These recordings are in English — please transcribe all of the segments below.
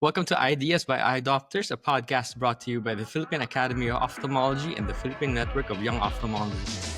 Welcome to Ideas by Eye Doctors, a podcast brought to you by the Philippine Academy of Ophthalmology and the Philippine Network of Young Ophthalmologists.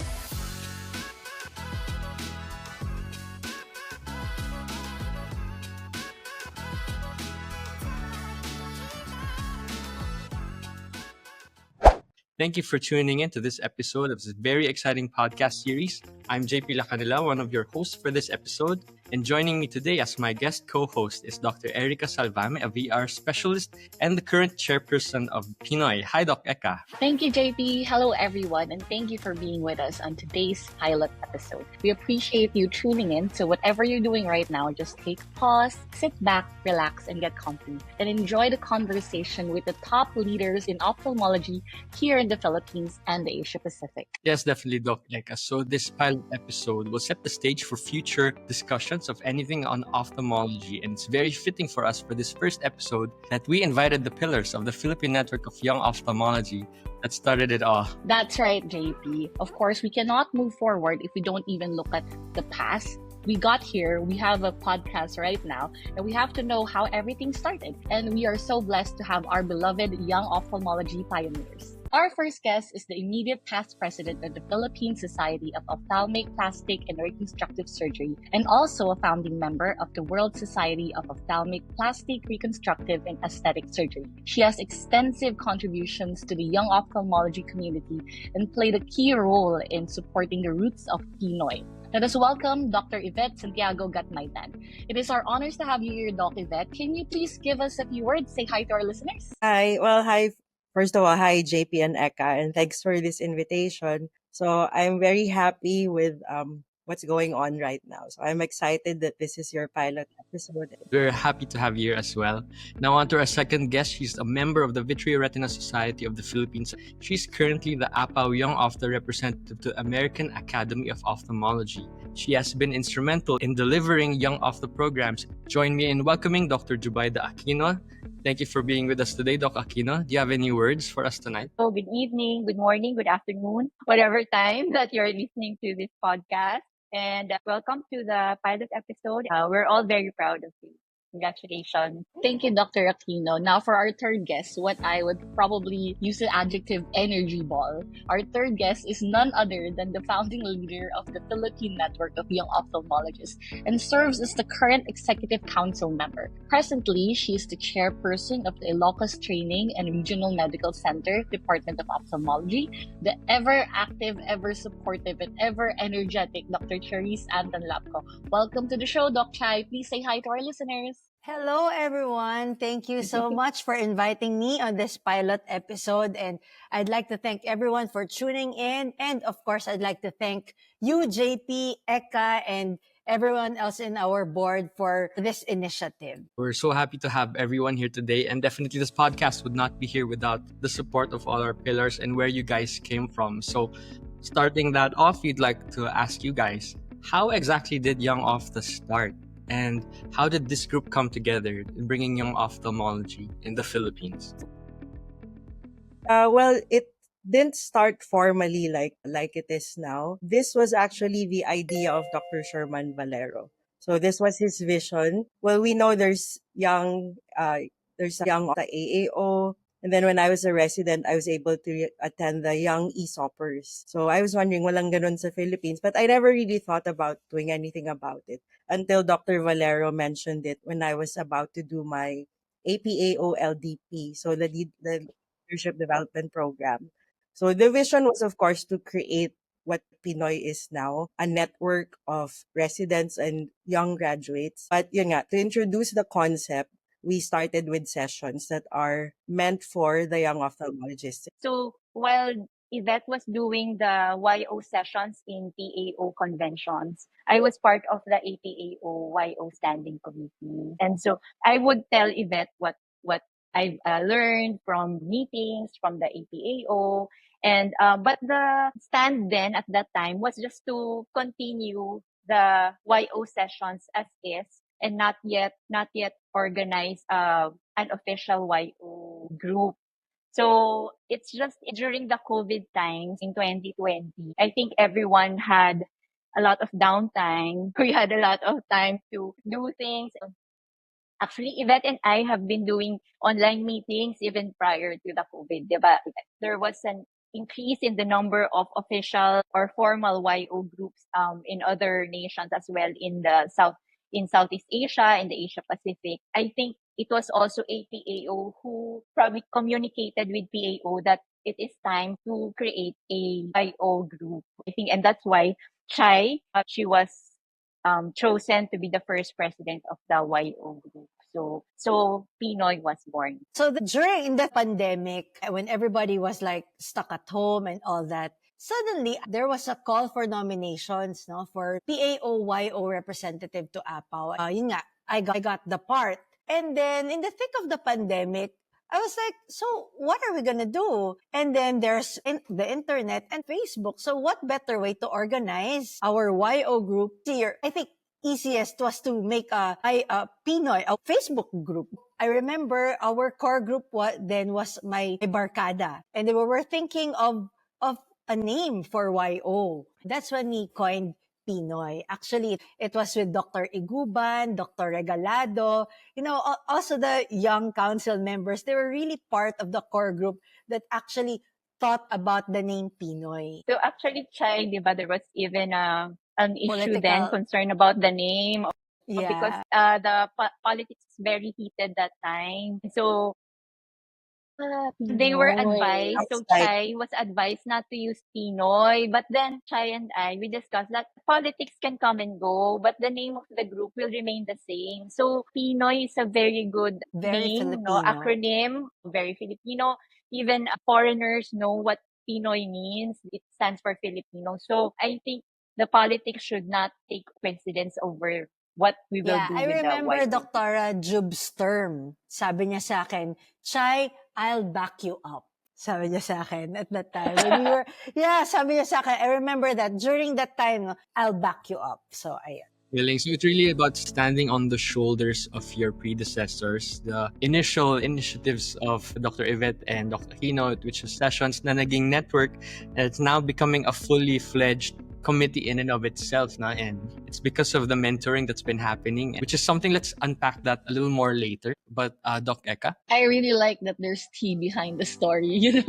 Thank you for tuning in to this episode of this very exciting podcast series. I'm JP Lacanela, one of your hosts for this episode. And joining me today as my guest co-host is Dr. Erica Salvame, a VR specialist and the current chairperson of Pinoy. Hi, Doc Eka. Thank you, JP. Hello, everyone, and thank you for being with us on today's pilot episode. We appreciate you tuning in. So whatever you're doing right now, just take a pause, sit back, relax, and get comfy, and enjoy the conversation with the top leaders in ophthalmology here in the Philippines and the Asia Pacific. Yes, definitely, Doc Eka. So this pilot episode will set the stage for future discussions of anything on ophthalmology, and it's very fitting for us for this first episode that we invited the pillars of the Philippine Network of Young Ophthalmology that started it all. That's right, JP. Of course, we cannot move forward if we don't even look at the past. We got here, we have a podcast right now, and we have to know how everything started. And we are so blessed to have our beloved young ophthalmology pioneers. Our first guest is the immediate past president of the Philippine Society of Ophthalmic, Plastic, and Reconstructive Surgery, and also a founding member of the World Society of Ophthalmic, Plastic, Reconstructive, and Aesthetic Surgery. She has extensive contributions to the young ophthalmology community and played a key role in supporting the roots of Pinoy. Let us welcome Dr. Yvette Santiago Gatmaitan. It is our honors to have you here, Doc Yvette. Can you please give us a few words? Say hi to our listeners. Hi. First of all, hi JP and Eka, and thanks for this invitation. So I'm very happy with what's going on right now. So I'm excited that this is your pilot episode. We're happy to have you here as well. Now on to our second guest. She's a member of the Vitreoretina Society of the Philippines. She's currently the APAO Young Ophtha representative to American Academy of Ophthalmology. She has been instrumental in delivering Young Ophtha programs. Join me in welcoming Dr. Jubaida Aquino. Thank you for being with us today, Doc Aquino. Do you have any words for us tonight? So good evening, good morning, good afternoon, whatever time that you're listening to this podcast. And welcome to the pilot episode. We're all very proud of you. Congratulations. Thank you, Dr. Aquino. Now, for our third guest, what I would probably use the adjective energy ball. Our third guest is none other than the founding leader of the Philippine Network of Young Ophthalmologists and serves as the current executive council member. Presently, she is the chairperson of the Ilocos Training and Regional Medical Center, Department of Ophthalmology, the ever active, ever supportive, and ever energetic Dr. Charisse Anton Lapco. Welcome to the show, Doc Chai. Please say hi to our listeners. Hello, everyone. Thank you so much for inviting me on this pilot episode. And I'd like to thank everyone for tuning in. And of course, I'd like to thank you, JP, Eka, and everyone else in our board for this initiative. We're so happy to have everyone here today. And definitely this podcast would not be here without the support of all our pillars and where you guys came from. So starting that off, we'd like to ask you guys, how exactly did Young Ophtha start? And how did this group come together in bringing young ophthalmology in the Philippines? It didn't start formally like it is now. This was actually the idea of Dr. Sherman Valero. So this was his vision. Well, we know there's young the AAO. And then when I was a resident, I was able to attend the Young ESOPers. So I was wondering, walang ganun sa Philippines. But I never really thought about doing anything about it until Dr. Valero mentioned it when I was about to do my APAO LDP, so the Leadership Development Program. So the vision was, of course, to create what Pinoy is now, a network of residents and young graduates. But yun nga, to introduce the concept, we started with sessions that are meant for the young ophthalmologists. So while Yvette was doing the YO sessions in PAO conventions, I was part of the APAO YO standing committee. And so I would tell Yvette what I've learned from meetings from the APAO. And but the stand then at that time was just to continue the YO sessions as is, and not yet organize an official YO group. So it's just during the COVID times in 2020, I think everyone had a lot of downtime. We had a lot of time to do things. Actually, Yvette and I have been doing online meetings even prior to the COVID, diba? There was an increase in the number of official or formal YO groups in other nations as well in Southeast Asia and the Asia Pacific. I think it was also APAO who probably communicated with PAO that it is time to create a YO group. I think, and that's why Chai, she was chosen to be the first president of the YO group. So Pinoy was born. So during the pandemic, when everybody was like stuck at home and all that, suddenly there was a call for nominations, no, for PAOYO representative to APAW. Yun nga, I got the part. And then in the thick of the pandemic, I was like, so what are we gonna do? And then there's the internet and Facebook. So what better way to organize our YO group here? I think easiest was to make a Pinoy, a Facebook group. I remember our core group then was my barkada. And we were thinking of a name for YO. That's when we coined Pinoy. Actually, it was with Dr. Iguban, Dr. Regalado, also the young council members. They were really part of the core group that actually thought about the name Pinoy. So actually, Chai, di ba, there was even an issue then Political. concern about the name Yeah. because the politics is very heated that time. So they were Pinoy. advised, so Outside. Chai was advised not to use Pinoy. But then Chai and I, we discussed that politics can come and go, but the name of the group will remain the same. So Pinoy is a very good Very name, Filipino. acronym, very Filipino. Even foreigners know what Pinoy means. It stands for Filipino. So I think the politics should not take precedence over what we will Yeah, do I with remember the YO. Dr. Jub's term. Sabi niya sa akin, Chai, I'll back you up. Sabi niya sa akin at that time. When we were, sabi niya sa akin, I remember that during that time, I'll back you up. So, ayan. Feeling. So it's really about standing on the shoulders of your predecessors. The initial initiatives of Dr. Yvette and Dr. Aquino, which is sessions na naging network, and it's now becoming a fully fledged committee in and of itself na, and it's because of the mentoring that's been happening, which is something, let's unpack that a little more later. But Doc Eka? I really like that there's tea behind the story,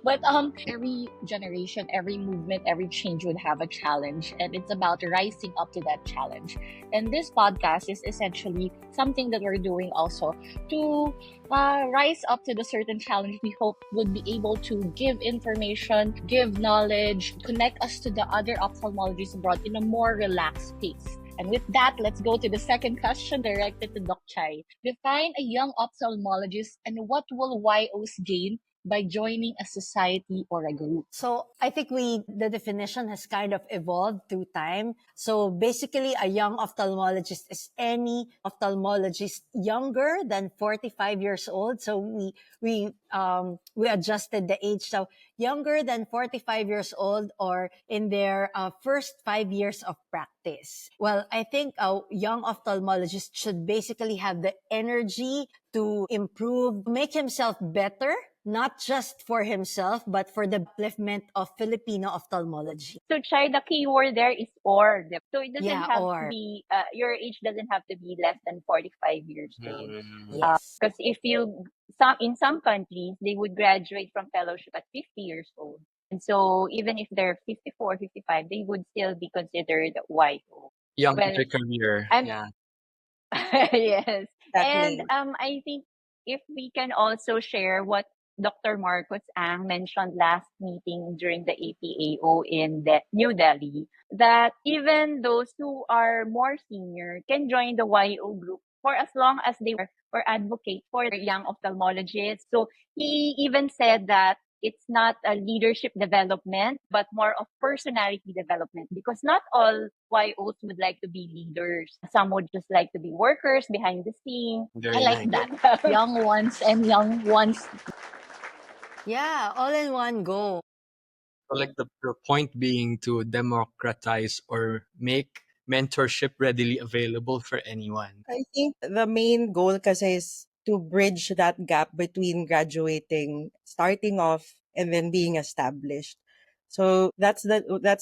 But every generation, every movement, every change would have a challenge, and it's about rising up to that challenge. And this podcast is essentially something that we're doing also to rise up to the certain challenge. We hope would be able to give information, give knowledge, connect us to the other ophthalmologists abroad in a more relaxed pace. And with that, let's go to the second question directed to Doc Chai. Define a young ophthalmologist and what will YOs gain by joining a society or a group. So I think the definition has kind of evolved through time. So basically a young ophthalmologist is any ophthalmologist younger than 45 years old. So we adjusted the age. So younger than 45 years old or in their first 5 years of practice. Well, I think a young ophthalmologist should basically have the energy to improve, make himself better, not just for himself, but for the upliftment of Filipino ophthalmology. So, Chai, the key word there is or. So it doesn't have or. to be, your age doesn't have to be less than 45 years old. Yes. Because if in some countries, they would graduate from fellowship at 50 years old. And so even if they're 54, 55, they would still be considered YO. Young Well, career. I'm- Yeah. Yes. Exactly. And I think if we can also share what Dr. Marcos Ang mentioned last meeting during the APAO in New Delhi, that even those who are more senior can join the YO group for as long as they work or advocate for the young ophthalmologists. So he even said that it's not a leadership development, but more of personality development, because not all YOs would like to be leaders. Some would just like to be workers behind the scene. Very I like nice. that. Young ones and young ones. Yeah, all in one go. So like the point being to democratize or make mentorship readily available for anyone. I think the main goal kasi is to bridge that gap between graduating, starting off, and then being established. So that's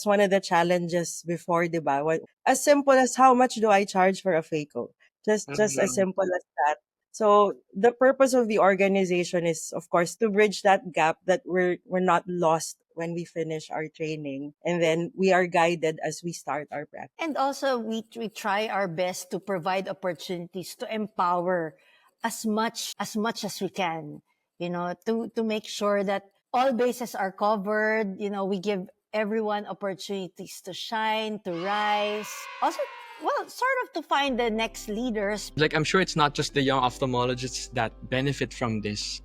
one of the challenges before, diba? As simple as how much do I charge for a phaco? Just as Mhm. simple as that. So the purpose of the organization is, of course, to bridge that gap that we're not lost when we finish our training, and then we are guided as we start our practice. And also, we try our best to provide opportunities to empower as much as we can, to make sure that all bases are covered. We give everyone opportunities to shine, to rise. Also, well, sort of to find the next leaders. Like, I'm sure it's not just the young ophthalmologists that benefit from this.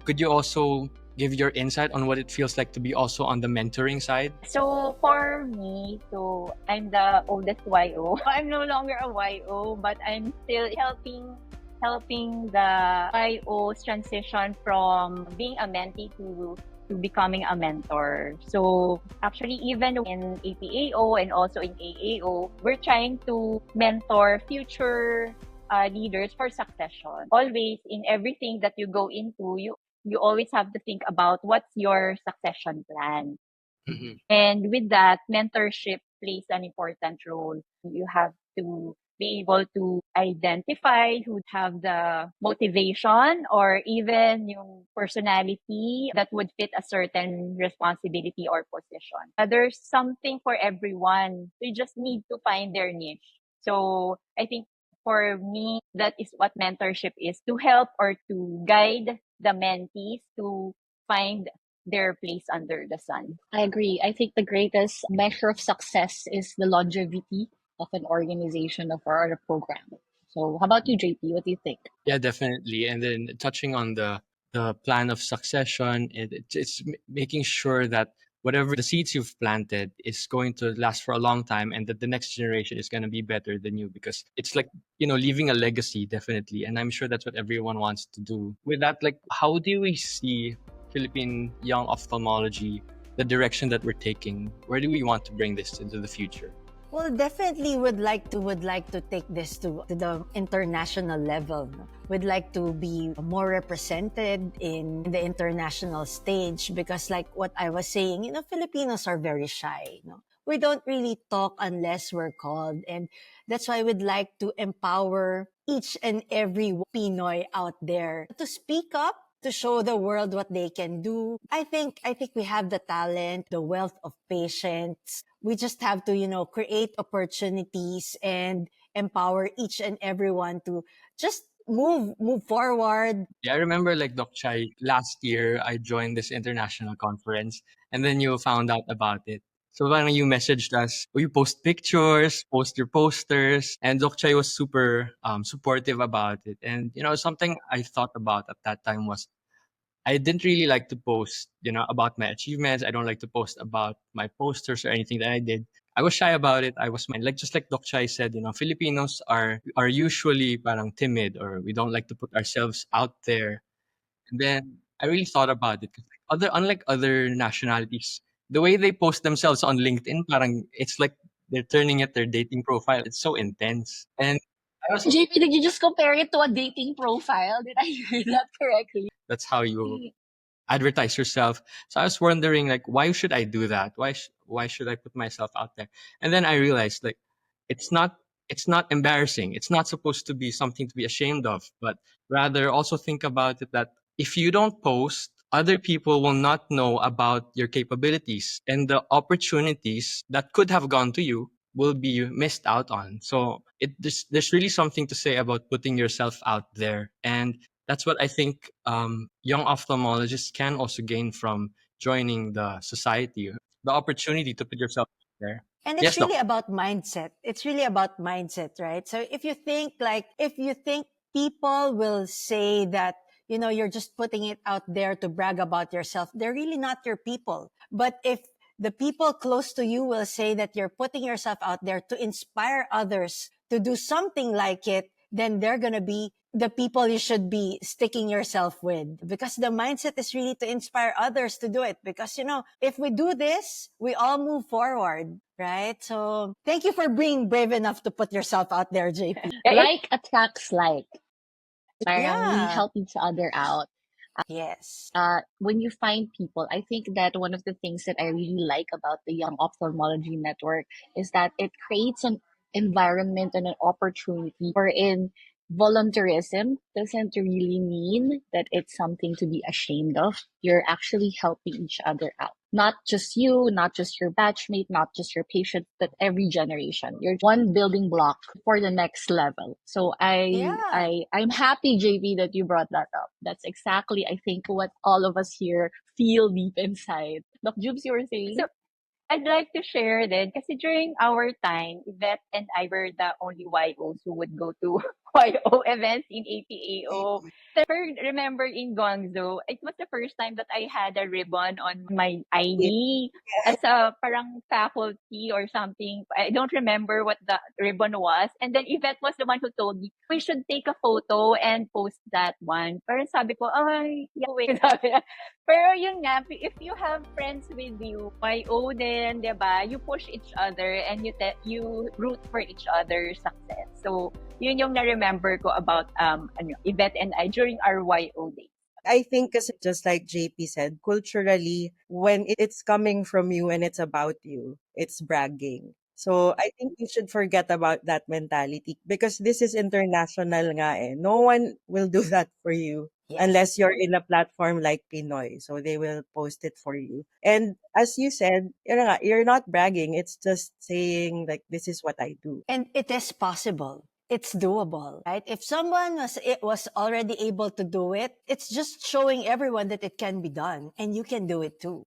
Could you also give your insight on what it feels like to be also on the mentoring side? So for me, so I'm the oldest YO. I'm no longer a YO, but I'm still helping the YOs transition from being a mentee to becoming a mentor. So actually, even in APAO and also in AAO, we're trying to mentor future leaders for succession. Always in everything that you go into, you always have to think about what's your succession plan. Mhm. And with that, mentorship plays an important role. You have to be able to identify who have the motivation or even yung personality that would fit a certain responsibility or position. There's something for everyone. They just need to find their niche. So I think for me, that is what mentorship is, to help or to guide the mentees to find their place under the sun. I agree. I think the greatest measure of success is the longevity of an organization or a program. So, how about you, JP? What do you think? Yeah, definitely. And then touching on the plan of succession, it's making sure that whatever the seeds you've planted is going to last for a long time, and that the next generation is going to be better than you, because it's like, leaving a legacy, definitely. And I'm sure that's what everyone wants to do. With that, like, how do we see Philippine young ophthalmology, the direction that we're taking? Where do we want to bring this into the future? Well, definitely would like to take this to the international level. No? We'd like to be more represented in the international stage, because, like what I was saying, Filipinos are very shy. We don't really talk unless we're called, and that's why we'd like to empower each and every Pinoy out there to speak up, to show the world what they can do. I think we have the talent, the wealth of patience. We just have to, create opportunities and empower each and everyone to just move forward. Yeah, I remember, like, Doc Chai, last year I joined this international conference, and then you found out about it. So when you messaged us, you post pictures, post your posters, and Doc Chai was super supportive about it. And something I thought about at that time was, I didn't really like to post, about my achievements. I don't like to post about my posters or anything that I did. I was shy about it. I was like, just like Doc Chai said, Filipinos are usually parang timid, or we don't like to put ourselves out there. And then I really thought about it. 'Cause unlike other nationalities, the way they post themselves on LinkedIn, parang it's like they're turning it their dating profile. It's so intense. And I was JP, did you just compare it to a dating profile? Did I hear that correctly? That's how you advertise yourself. So I was wondering, like, why should I do that? Why should I put myself out there? And then I realized, like, it's not it's not embarrassing. It's not supposed to be something to be ashamed of, but rather also think about it that if you don't post, other people will not know about your capabilities, and the opportunities that could have gone to you will be missed out on. So there's really something to say about putting yourself out there. And that's what I think young ophthalmologists can also gain from joining the society, the opportunity to put yourself out there. And it's Yes, Doc. really about mindset. It's really about mindset, right? So if you think people will say that, you're just putting it out there to brag about yourself, they're really not your people. But if the people close to you will say that you're putting yourself out there to inspire others to do something like it, then they're going to be the people you should be sticking yourself with, because the mindset is really to inspire others to do it, because if we do this, we all move forward, right? So thank you for being brave enough to put yourself out there, JP. Yeah, Like attracts like. Parang we Yeah. help each other out. Yes. When you find people, I think that one of the things that I really like about the Young Ophthalmology Network is that it creates an environment and an opportunity wherein volunteerism doesn't really mean that it's something to be ashamed of. You're actually helping each other out. Not just you, not just your batchmate, not just your patient, but every generation. You're one building block for the next level. So Yeah. I'm happy, JP, that you brought that up. That's exactly, I think, what all of us here feel deep inside. Doc Jubes, you were saying? So I'd like to share that kasi during our time, Yvette and I were the only YOs who would go to YO events in APAO. So I remember in Guangzhou, it was the first time that I had a ribbon on my ID as a parang faculty or something. I don't remember what the ribbon was. And then Yvette was the one who told me, we should take a photo and post that one. Pero sabi ko, ay, yeah, wait. Sabi niya. Pero yun nga, if you have friends with you, YO din, di ba? You push each other and you root for each other's success. So, yun yung na-remember ko about Yvette and I during our YO days. I think kasi just like JP said, culturally, when it's coming from you and it's about you, it's bragging. So I think you should forget about that mentality because this is international nga eh. No one will do that for you unless you're in a platform like Pinoy. So they will post it for you. And as you said, you're not bragging. It's just saying like, this is what I do. And it is possible. It's doable, right? If someone was already able to do it, it's just showing everyone that it can be done and you can do it too.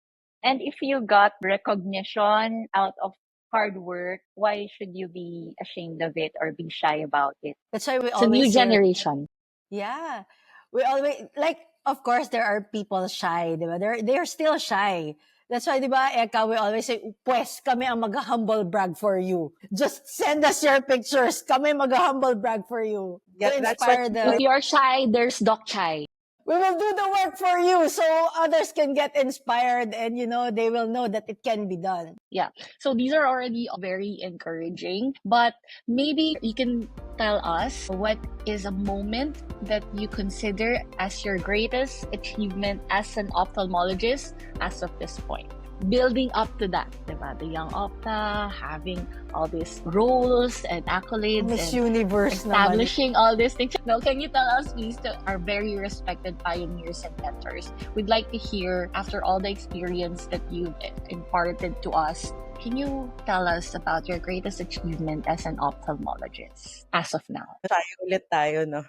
And if you got recognition out of hard work, why should you be ashamed of it or be shy about it? That's why we It's a new always say, generation. yeah, we always like. Of course, there are people shy, diba? They're still shy. That's why, diba, Eka, we always say, pues, kami ang mag-humble brag for you. Just send us your pictures. Kami mag-humble brag for you. Yeah, To that's inspire what- If you're shy, there's Doc Chai. we will do the work for you so others can get inspired and, they will know that it can be done. Yeah. So these are already very encouraging, but maybe you can tell us what is a moment that you consider as your greatest achievement as an ophthalmologist as of this point. Building up to that, diba? The young opta, having all these roles and accolades Miss and Universe naman. establishing all these things. Now, can you tell us, please, to our very respected pioneers and mentors? We'd like to hear, after all the experience that you've imparted to us, can you tell us about your greatest achievement as an ophthalmologist as of now? Tayo ulit tayo, no?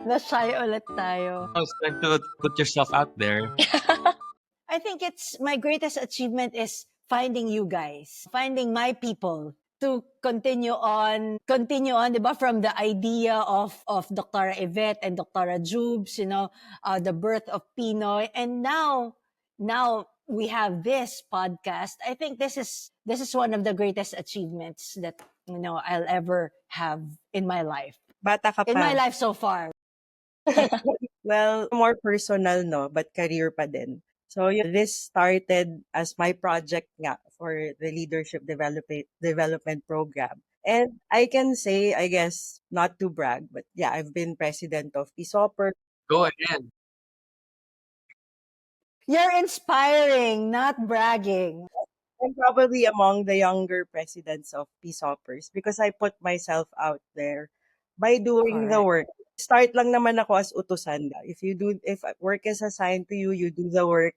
Na-shy ulit tayo. Oh, it's time to put yourself out there. I think it's my greatest achievement is finding you guys, finding my people to continue on, diba, from the idea of Dr. Yvette and Dr. Jubes, the birth of Pinoy. And now we have this podcast. I think this is one of the greatest achievements that, I'll ever have in my life. Bata ka pa. In my life so far. Well, more personal, no? But career pa din. So this started as my project nga for the Leadership Development Program. And I can say, I guess, not to brag, but yeah, I've been president of PSOPER. Go ahead. You're inspiring, not bragging. I'm probably among the younger presidents of PSOPers because I put myself out there by doing the work. Start lang naman ako as utusan. If work is assigned to you, you do the work.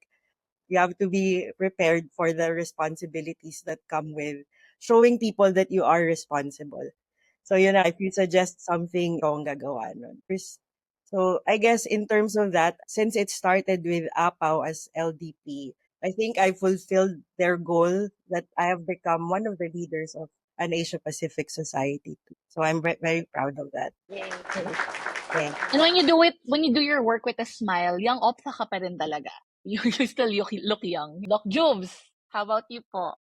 You have to be prepared for the responsibilities that come with showing people that you are responsible. So, if you suggest something, ikaw ang gagawa nun. So, I guess in terms of that, since it started with APAW as LDP, I think I fulfilled their goal that I have become one of the leaders of an Asia-Pacific society too. So I'm very proud of that. Yay. Yeah. And when you do your work with a smile, young opta ka pa rin talaga. You still look young. Doc Jobs, how about you po?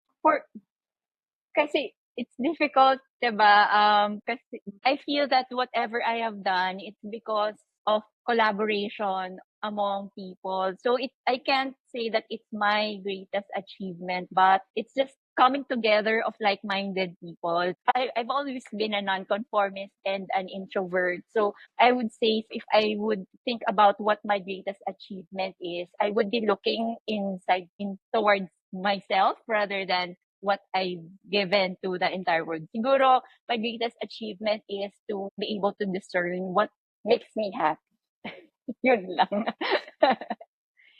Kasi it's difficult, diba? Kasi I feel that whatever I have done, it's because of collaboration among people. So I can't say that it's my greatest achievement, but it's just coming together of like-minded people. I've always been a nonconformist and an introvert. So I would say if I would think about what my greatest achievement is, I would be looking towards myself rather than what I've given to the entire world. Siguro, my greatest achievement is to be able to discern what makes me happy. Yun lang.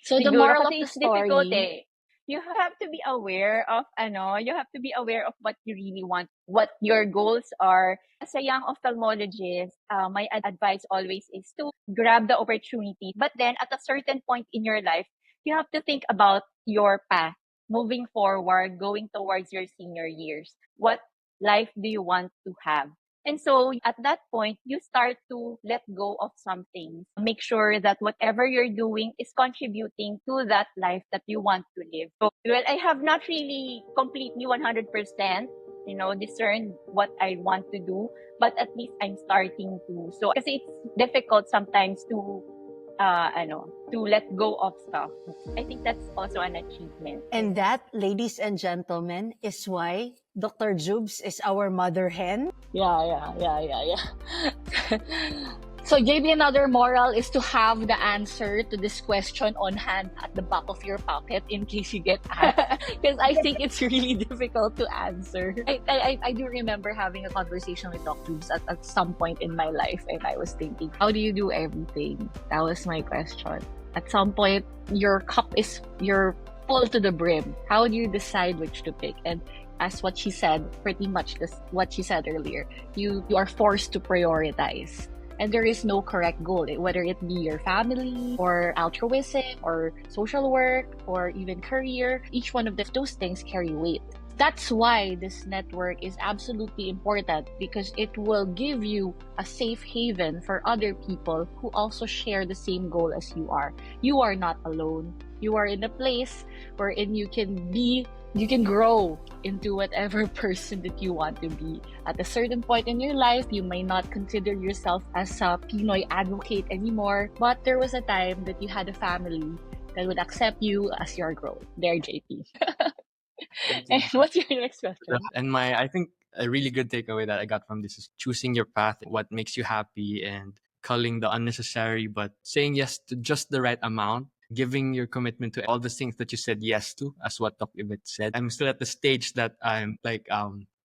So the Siguro moral of kasi the it's difficult story, eh. You have to be aware of you have to be aware of what you really want, what your goals are. As a young ophthalmologist, my advice always is to grab the opportunity. But then at a certain point in your life, you have to think about your path moving forward, going towards your senior years. What life do you want to have? And so at that point, you start to let go of some things. Make sure that whatever you're doing is contributing to that life that you want to live. So, well, I have not really completely 100%, discerned what I want to do, but at least I'm starting to. So, kasi it's difficult sometimes to let go of stuff. I think that's also an achievement. And that, ladies and gentlemen, is why Dr. Jubes is our mother hen. yeah. So maybe another moral is to have the answer to this question on hand at the back of your pocket in case you get asked. Because I think it's really difficult to answer. I do remember having a conversation with Doc Jubes at some point in my life, and I was thinking, how do you do everything? That was my question. At some point, you're full to the brim. How do you decide which to pick? And as what she said, pretty much what she said earlier, you are forced to prioritize. And there is no correct goal, whether it be your family or altruism or social work or even career. Each one of those things carry weight. That's why this network is absolutely important, because it will give you a safe haven for other people who also share the same goal as you are. You are not alone. You are in a place wherein you can grow into whatever person that you want to be. At a certain point in your life, you may not consider yourself as a Pinoy advocate anymore, but there was a time that you had a family that would accept you as your growth. There, JP. And what's your next question? And I think a really good takeaway that I got from this is choosing your path, what makes you happy, and culling the unnecessary, but saying yes to just the right amount, giving your commitment to all the things that you said yes to, as what Doc Yvette said. I'm still at the stage that I'm like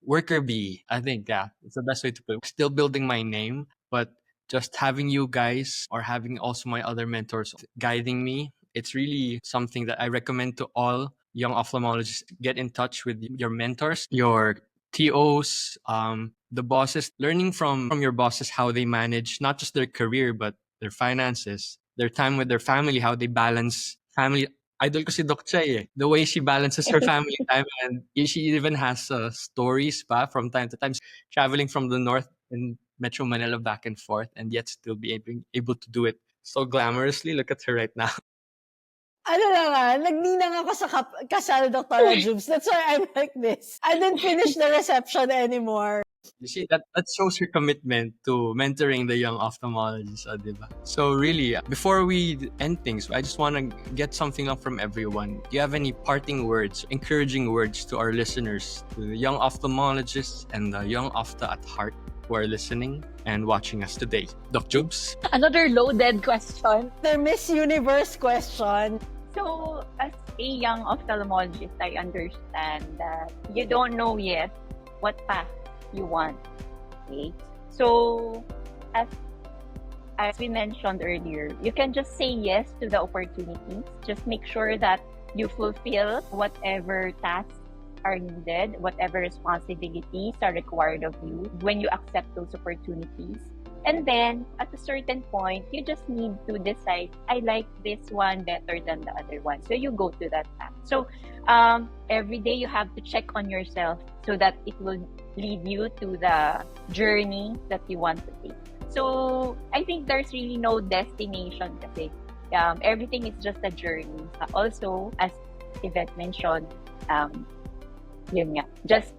worker bee. I think it's the best way to put it. Still building my name, but just having you guys or having also my other mentors guiding me, it's really something that I recommend to all young ophthalmologists. Get in touch with your mentors, your TOs, the bosses, learning from your bosses how they manage not just their career but their finances, their time with their family, how they balance family. Idol ko si Doc Chay eh. The way she balances her family time, and she even has stories pa from time to time, traveling from the north in Metro Manila back and forth, and yet still be able to do it so glamorously. Look at her right now. Ano na nga, nagninang ako sa kasal, Dr. Jubes. That's why I'm like this. I didn't finish the reception anymore. You see, that shows her commitment to mentoring the young ophthalmologists, diba? So really, before we end things, I just want to get something up from everyone. Do you have any parting words, encouraging words to our listeners, to the young ophthalmologists and the young ophtha at heart who are listening and watching us today? Doc Jubes? Another loaded question. The Miss Universe question. So, as a young ophthalmologist, I understand that you don't know yet what path you want. Okay? So, as we mentioned earlier, you can just say yes to the opportunities. Just make sure that you fulfill whatever tasks are needed, whatever responsibilities are required of you when you accept those opportunities. And then, at a certain point, you just need to decide, I like this one better than the other one. So you go to that path. So every day you have to check on yourself so that it will lead you to the journey that you want to take. So I think there's really no destination kasi everything is just a journey. Also, as Yvette mentioned, yun nga, just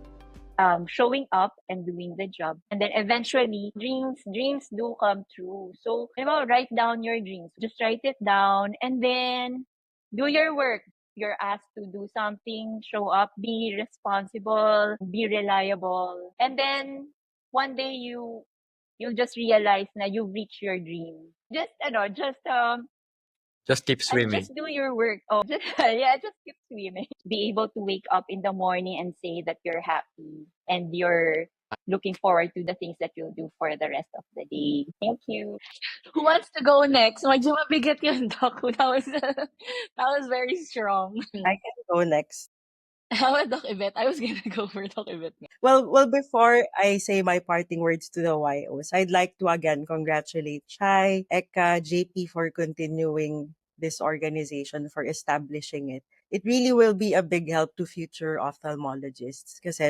showing up and doing the job, and then eventually dreams do come true. So write down your dreams, just write it down, and then do your work. You're asked to do something, show up, be responsible, be reliable, and then one day you'll just realize na you've reached your dream. Just Just keep And swimming. just do your work. Oh, just, yeah, just keep swimming. Be able to wake up in the morning and say that you're happy and you're looking forward to the things that you'll do for the rest of the day. Thank you. Who wants to go next? Medyo mabigat yun, Doc. That was very strong. I can go next. How about Doc Yvette? I was gonna go for Doc Yvette. Well, before I say my parting words to the YOs, I'd like to again congratulate Chai, Eka, JP for continuing this organization, for establishing it. It really will be a big help to future ophthalmologists because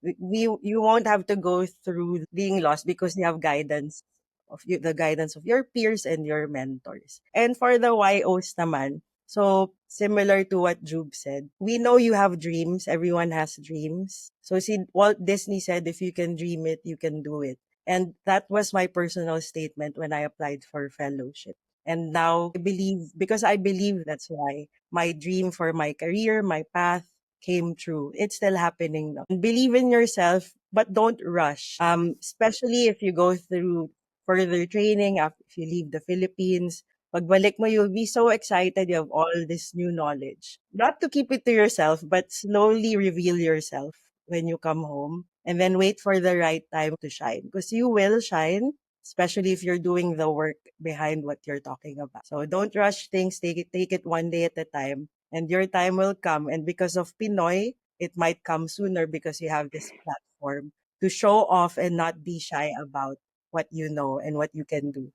you won't have to go through being lost because you have guidance of you, the guidance of your peers and your mentors. And for the YOs naman, so similar to what Jube said, we know you have dreams. Everyone has dreams. So see, Walt Disney said, if you can dream it, you can do it. And that was my personal statement when I applied for fellowship. And now I believe that's why my dream for my career, my path came true. It's still happening now. Believe in yourself, but don't rush. Especially if you go through further training after if you leave the Philippines. Pagbalik mo, you'll be so excited you have all this new knowledge. Not to keep it to yourself, but slowly reveal yourself when you come home and then wait for the right time to shine. Because you will shine, especially if you're doing the work behind what you're talking about. So don't rush things, take it one day at a time, and your time will come. And because of Pinoy, it might come sooner because you have this platform to show off and not be shy about what you know and what you can do.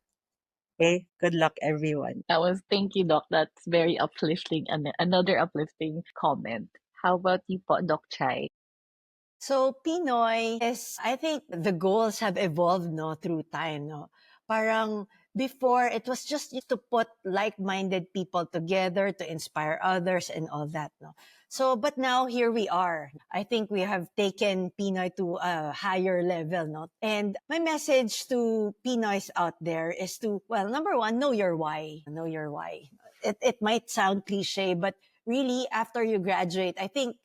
Okay? Good luck, everyone. Thank you, Doc. That's very uplifting and another uplifting comment. How about you po, Doc Chai? So Pinoy is, I think the goals have evolved no through time no. Parang before it was just to put like-minded people together to inspire others and all that no. So but now here we are. I think we have taken Pinoy to a higher level no. And my message to Pinoys out there is to, well, number one, know your why. Know your why. It might sound cliche, but really after you graduate, I think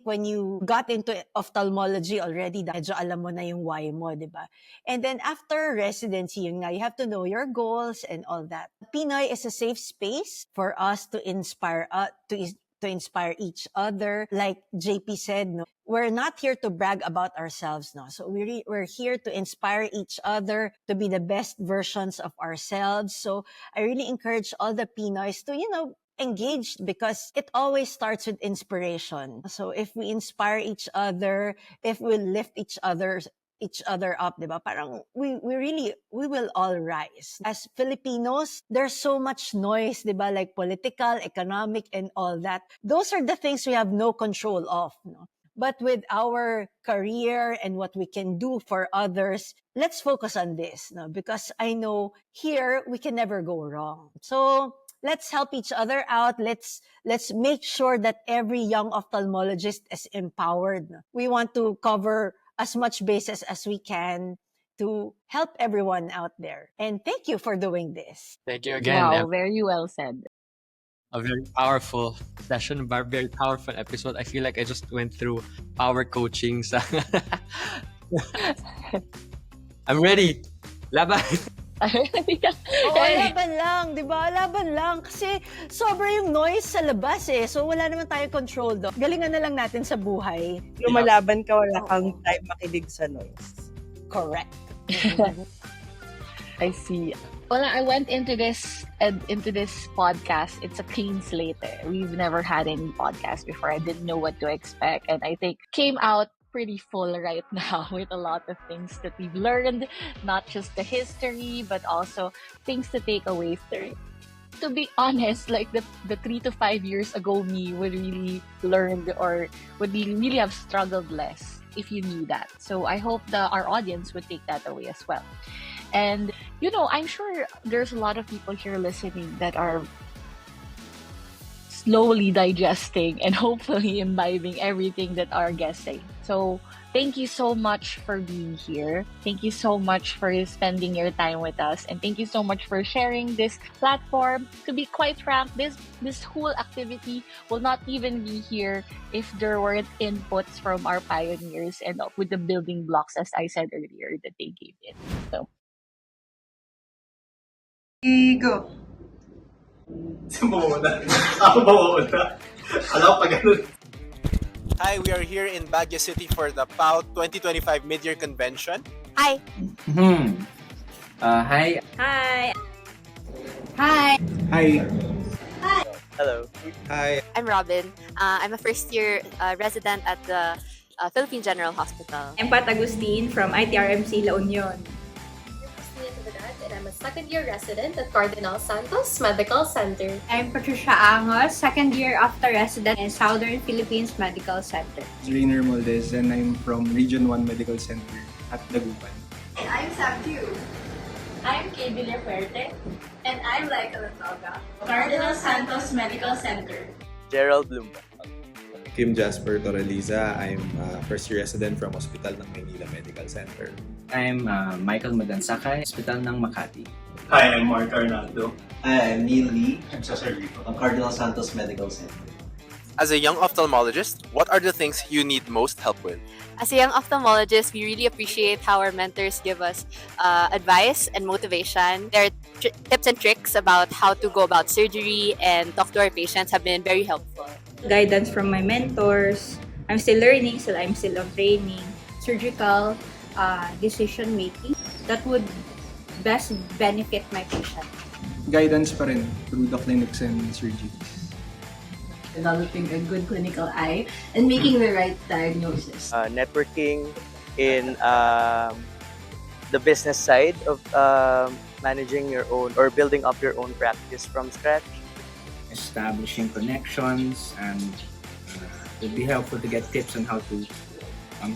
when you got into ophthalmology already, medyo alam mo na yung why mo, di ba? And then after residency, yun nga, you have to know your goals and all that. Pinoy is a safe space for us to inspire, to inspire each other. Like JP said, no, we're not here to brag about ourselves, no. So we're here to inspire each other to be the best versions of ourselves. So I really encourage all the Pinoys to, engaged because it always starts with inspiration. So if we inspire each other, if we lift each other up, diba? Parang we will all rise. As Filipinos, there's so much noise, diba? Like political, economic, and all that. Those are the things we have no control of, no? But with our career and what we can do for others, let's focus on this, no? Because I know here we can never go wrong. So let's help each other out. Let's make sure that every young ophthalmologist is empowered. We want to cover as much bases as we can to help everyone out there. And thank you for doing this. Thank you again. Wow, very well said. A very powerful session, very powerful episode. I feel like I just went through power coaching. I'm ready. Laban. Oo, laban lang, di ba? Laban lang. Kasi sobra yung noise sa labas eh. So wala naman tayo control doon. Galingan na lang natin sa buhay. Lumalaban ka, wala kang time makinig sa noise. Correct. I see. Well, I went into this podcast. It's a clean slate. We've never had any podcast before. I didn't know what to expect, and I think came out pretty full right now with a lot of things that we've learned, not just the history, but also things to take away through. To be honest, like the 3 to 5 years ago me would really learned or would really have struggled less if you knew that. So I hope our audience would take that away as well. And, I'm sure there's a lot of people here listening that are slowly digesting and hopefully imbibing everything that our guests say. So thank you so much for being here. Thank you so much for spending your time with us. And thank you so much for sharing this platform. To be quite frank, this whole activity will not even be here if there weren't inputs from our pioneers and with the building blocks, as I said earlier, that they gave it. So Go. Hi, we are here in Baguio City for the PAO 2025 Mid-Year Convention. Hi. Hi. Hi. Hi. Hi. Hello. Hi. I'm Robin. I'm a first-year resident at the Philippine General Hospital. I'm Pat Agustin from ITRMC La Union. I'm Cristina Trinidad, and I'm a second-year resident at Cardinal Santos Medical Center. I'm Patricia Angos, second year after resident in Southern Philippines Medical Center. Rainer Moldes, and I'm from Region 1 Medical Center at Dagupan. And I'm Sam Q. I'm Kay Villafuerte, and I'm Laika Latoga, Cardinal Santos Medical Center. Gerald Bloomba. Kim Jasper Torreliza. I'm a first-year resident from Hospital ng Maynila Medical Center. I'm Michael Magansakay, Hospital ng Makati. Hi, I'm Mark Arnaldo. Hi, I'm Neil Lee. I'm Cesar Rico. From Cardinal Santos Medical Center. As a young ophthalmologist, what are the things you need most help with? As a young ophthalmologist, we really appreciate how our mentors give us advice and motivation. Their tips and tricks about how to go about surgery and talk to our patients have been very helpful. Guidance from my mentors. I'm still learning, so I'm still on training. Surgical decision making that would best benefit my patient. Guidance pa rin through the clinics and surgeries. Developing a good clinical eye and making the right diagnosis. Networking in the business side of managing your own or building up your own practice from scratch. Establishing connections, and it would be helpful to get tips on how to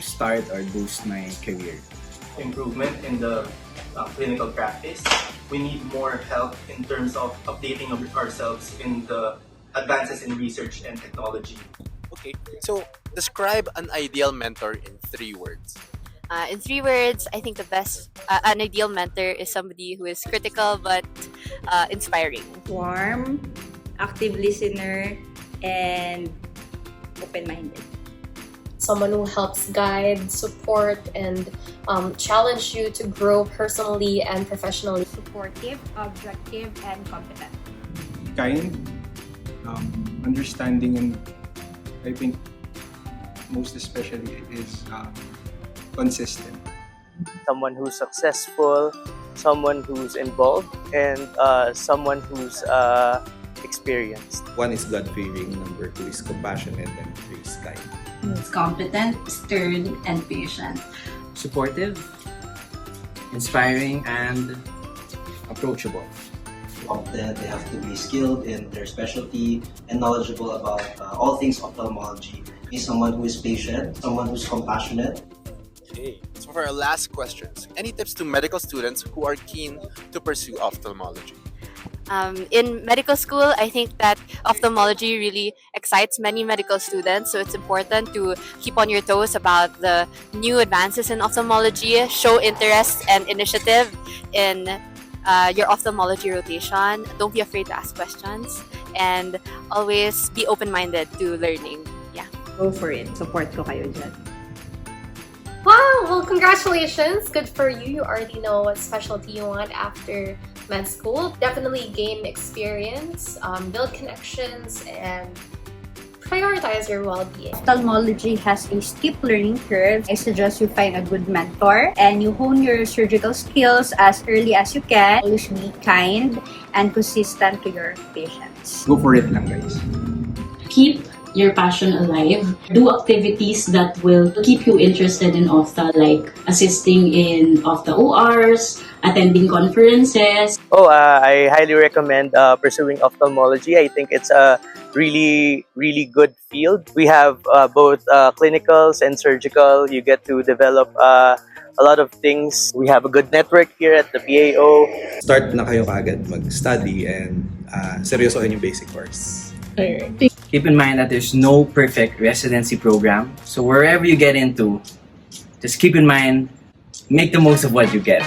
start or boost my career. Improvement in the clinical practice. We need more help in terms of updating ourselves in the advances in research and technology. Okay, so describe an ideal mentor in 3 words. In 3 words, I think the best, an ideal mentor is somebody who is critical but inspiring. Warm, active listener, and open-minded. Someone who helps guide, support, and challenge you to grow personally and professionally. Supportive, objective, and competent. Kind, understanding, and I think most especially is consistent. Someone who's successful, someone who's involved, and someone who's experienced. 1 is God-fearing, number 2 is compassionate, and 3 is kind. Competent, stern, and patient. Supportive, inspiring, and approachable. Competent, they have to be skilled in their specialty and knowledgeable about all things ophthalmology. He's someone who is patient, someone who's compassionate. Okay, so for our last questions, any tips to medical students who are keen to pursue ophthalmology? In medical school, I think that ophthalmology really excites many medical students, so it's important to keep on your toes about the new advances in ophthalmology, show interest and initiative in your ophthalmology rotation. Don't be afraid to ask questions, and always be open-minded to learning. Yeah. Go for it. Support ko kayo dyan. Wow! Well, congratulations! Good for you. You already know what specialty you want after med school. Definitely gain experience, build connections, and prioritize your well-being. Ophthalmology has a steep learning curve. I suggest you find a good mentor and you hone your surgical skills as early as you can. Always be kind and consistent to your patients. Go for it lang, guys. Keep your passion alive. Do activities that will keep you interested in ophtha, like assisting in ophtha ORs, attending conferences. I highly recommend pursuing ophthalmology. I think it's a really, really good field. We have both clinicals and surgical. You get to develop a lot of things. We have a good network here at the PAO. Start na kayo kagad mag-study and seryosohin yung basic course. Keep in mind that there's no perfect residency program. So wherever you get into, just keep in mind, make the most of what you get.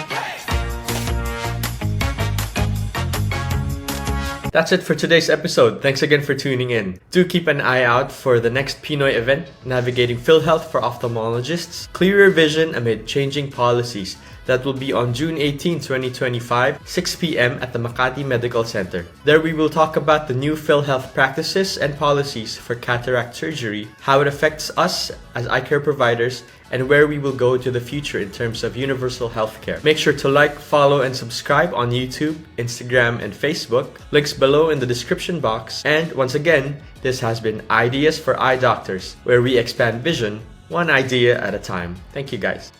That's it for today's episode. Thanks again for tuning in. Do keep an eye out for the next Pinoy event, Navigating PhilHealth for Ophthalmologists, Clearer Vision Amid Changing Policies. that will be on June 18, 2025, 6 p.m. at the Makati Medical Center. There we will talk about the new PhilHealth practices and policies for cataract surgery, how it affects us as eye care providers, and where we will go to the future in terms of universal healthcare. Make sure to like, follow, and subscribe on YouTube, Instagram, and Facebook. Links below in the description box. And once again, this has been Ideas for Eye Doctors, where we expand vision one idea at a time. Thank you guys.